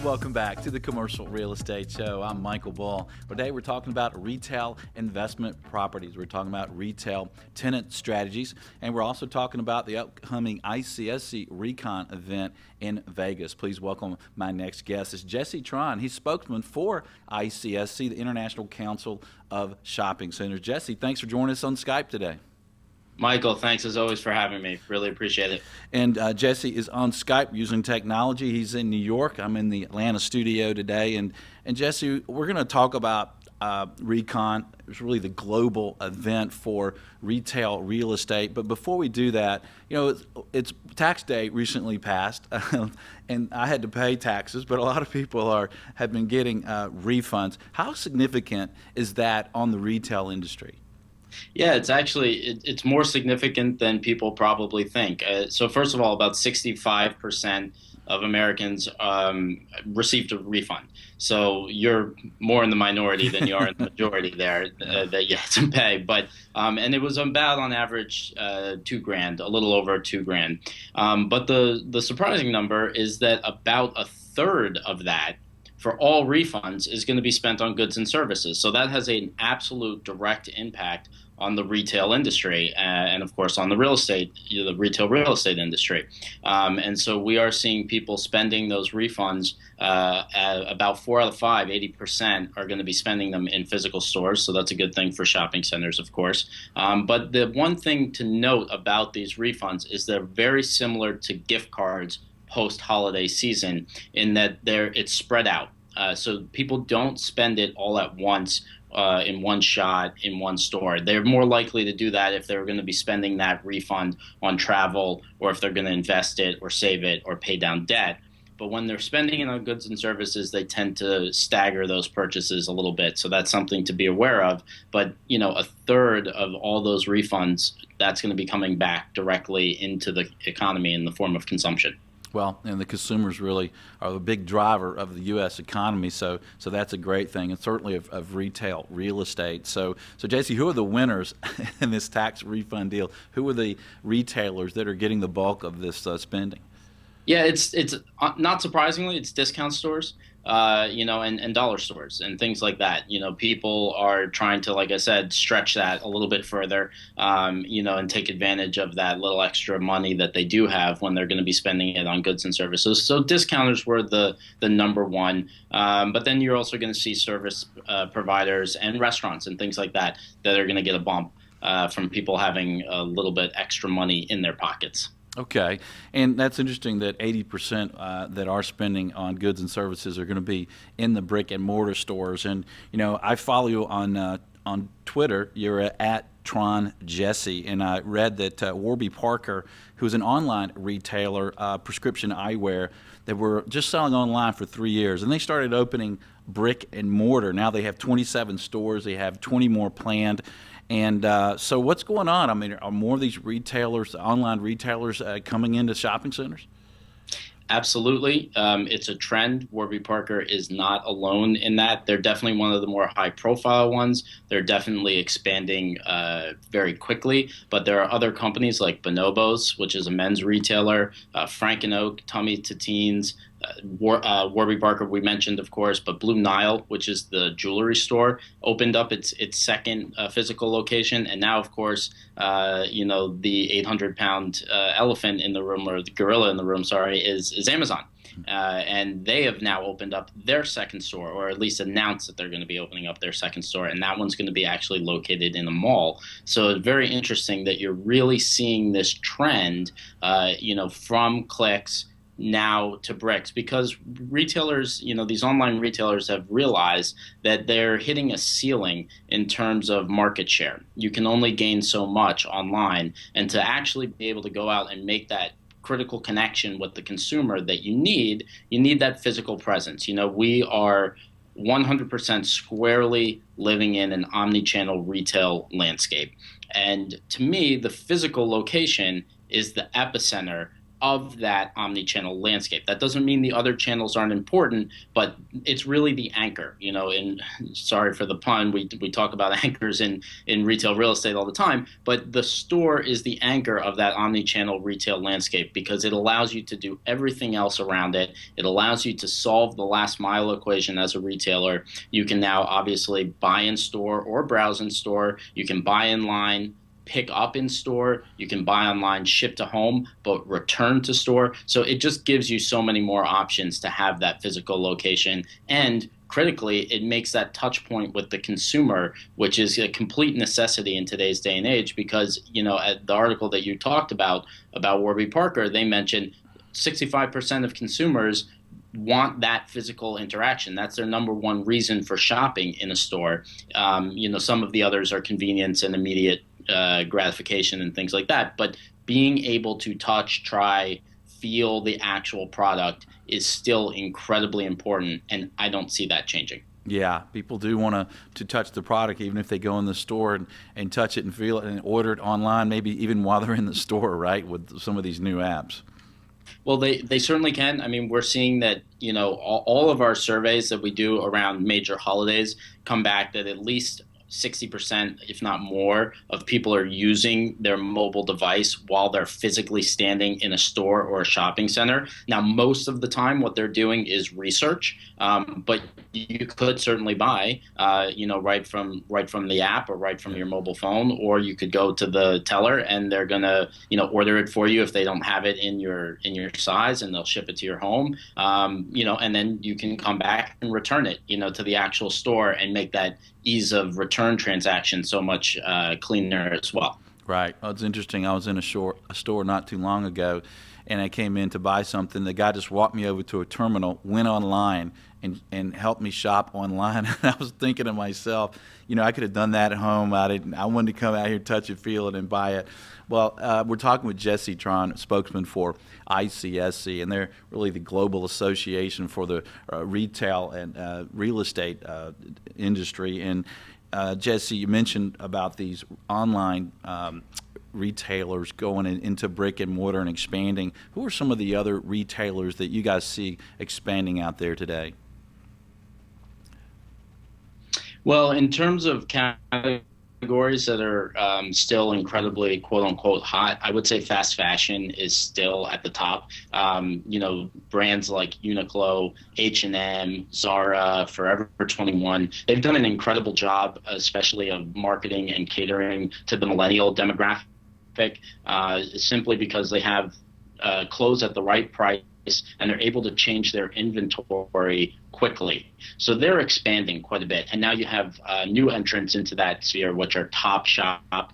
Welcome back to the Commercial Real Estate Show. I'm Michael Ball. Today we're talking about retail investment properties. We're talking about retail tenant strategies, and we're also talking about the upcoming ICSC Recon event in Vegas. Please welcome my next guest. It's Jesse Tron. He's spokesman for ICSC, the International Council of Shopping Centers. Jesse, thanks for joining us on Skype today. Michael, thanks as always for having me. Really appreciate it. And Jesse is on Skype using technology. He's in New York. I'm in the Atlanta studio today. And Jesse, we're going to talk about Recon. It's really the global event for retail real estate. But before we do that, you know, it's tax day recently passed, and I had to pay taxes, but a lot of people have been getting refunds. How significant is that on the retail industry? Yeah, it's more significant than people probably think. So first of all, about 65% of Americans received a refund. So you're more in the minority than you are in the majority there that you have to pay. But and it was about on average $2,000, a little over $2,000. But the surprising number is that about a third of that for all refunds is going to be spent on goods and services. So that has an absolute direct impact on the retail industry and of course on the the retail real estate industry. And so we are seeing people spending those refunds. About 4 out of 5, 80% are going to be spending them in physical stores. So that's a good thing for shopping centers, of course. But the one thing to note about these refunds is they're very similar to gift cards post-holiday season in that it's spread out. So people don't spend it all at once in one shot in one store. They're more likely to do that if they're going to be spending that refund on travel or if they're going to invest it or save it or pay down debt. But when they're spending it on goods and services, they tend to stagger those purchases a little bit. So that's something to be aware of. But, you know, a third of all those refunds, that's going to be coming back directly into the economy in the form of consumption. Well, and the consumers really are the big driver of the U.S. economy, so that's a great thing, and certainly of retail real estate. So JC, who are the winners in this tax refund deal? Who are the retailers that are getting the bulk of this spending? Yeah, it's not surprisingly, it's discount stores, and dollar stores and things like that. You know, people are trying to, like I said, stretch that a little bit further, and take advantage of that little extra money that they do have when they're going to be spending it on goods and services. So discounters were the number one. But then you're also going to see service providers and restaurants and things like that are going to get a bump from people having a little bit extra money in their pockets. Okay, and that's interesting that 80% that are spending on goods and services are going to be in the brick and mortar stores. And you know, I follow you on Twitter. You're at Tron Jesse, and I read that Warby Parker, who's an online retailer, prescription eyewear, that were just selling online for 3 years, and they started opening brick and mortar. Now they have 27 stores. They have 20 more planned. And so what's going on? I mean, are more of these retailers, online retailers, coming into shopping centers? Absolutely. It's a trend. Warby Parker is not alone in that. They're definitely one of the more high-profile ones. They're definitely expanding very quickly. But there are other companies like Bonobos, which is a men's retailer, Frank and Oak, Tummy to Teens, Warby Parker we mentioned, of course, but Blue Nile, which is the jewelry store, opened up its second physical location. And now, of course, the 800-pound elephant in the room, or the gorilla in the room, sorry, is Amazon. And they have now opened up their second store, or at least announced that they're going to be opening up their second store. And that one's going to be actually located in a mall. So it's very interesting that you're really seeing this trend, from clicks now to bricks, because retailers, these online retailers have realized that they're hitting a ceiling in terms of market share. You can only gain so much online, and to actually be able to go out and make that critical connection with the consumer that you need that physical presence. We are 100% squarely living in an omni-channel retail landscape. And to me, the physical location is the epicenter of that omni-channel landscape. That doesn't mean the other channels aren't important, but it's really the anchor. And sorry for the pun, we talk about anchors in retail real estate all the time, but the store is the anchor of that omni-channel retail landscape because it allows you to do everything else around it. It allows you to solve the last mile equation as a retailer. You can now obviously buy in store or browse in store. You can buy in line, pick up in store, you can buy online, ship to home, but return to store. So it just gives you so many more options to have that physical location. And critically, it makes that touch point with the consumer, which is a complete necessity in today's day and age because, at the article that you talked about Warby Parker, they mentioned 65% of consumers want that physical interaction. That's their number one reason for shopping in a store. Some of the others are convenience and immediate gratification and things like that. But being able to touch, try, feel the actual product is still incredibly important, and I don't see that changing. Yeah, people do want to touch the product, even if they go in the store and touch it and feel it and order it online, maybe even while they're in the store, right, with some of these new apps. Well, they certainly can. I mean, we're seeing that, all of our surveys that we do around major holidays come back that at least 60%, if not more, of people are using their mobile device while they're physically standing in a store or a shopping center. Now, most of the time, what they're doing is research, but you could certainly buy, right from the app or right from your mobile phone, or you could go to the teller and they're gonna, order it for you if they don't have it in your size, and they'll ship it to your home, and then you can come back and return it, to the actual store and make that ease of return transaction so much cleaner as well. Right. Well, it's interesting. I was in a store not too long ago, and I came in to buy something. The guy just walked me over to a terminal, went online, and helped me shop online. And I was thinking to myself, I could have done that at home. I wanted to come out here, touch it, feel it, and buy it. Well, we're talking with Jesse Tron, spokesman for ICSC, and they're really the global association for the retail and real estate industry. And Jesse, you mentioned about these online retailers going into brick and mortar and expanding. Who are some of the other retailers that you guys see expanding out there today? Well, in terms of categories that are still incredibly quote unquote hot, I would say fast fashion is still at the top. Brands like Uniqlo, H&M, Zara, Forever 21, they've done an incredible job, especially of marketing and catering to the millennial demographic, simply because they have clothes at the right price and they're able to change their inventory quickly. So they're expanding quite a bit. And now you have new entrants into that sphere, which are Topshop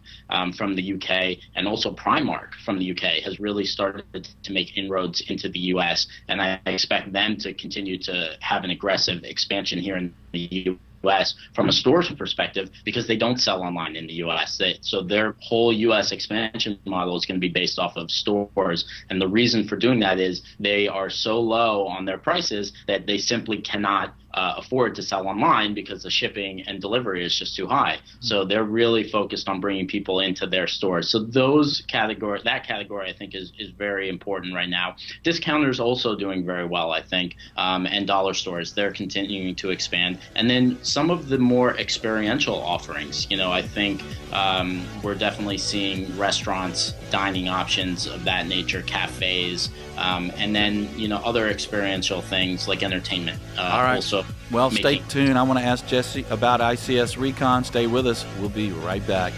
from the UK, and also Primark from the UK has really started to make inroads into the US. And I expect them to continue to have an aggressive expansion here in the US from a store's perspective, because they don't sell online in the US. So their whole US expansion model is going to be based off of stores. And the reason for doing that is they are so low on their prices that they simply cannot afford to sell online because the shipping and delivery is just too high. So they're really focused on bringing people into their stores. So that category I think is very important right now. Discounters also doing very well, I think, and dollar stores, they're continuing to expand. And then some of the more experiential offerings, I think we're definitely seeing restaurants, dining options of that nature, cafes, and then, other experiential things like entertainment. All right. Also, well, stay tuned. I want to ask Jesse about ICS Recon. Stay with us. We'll be right back.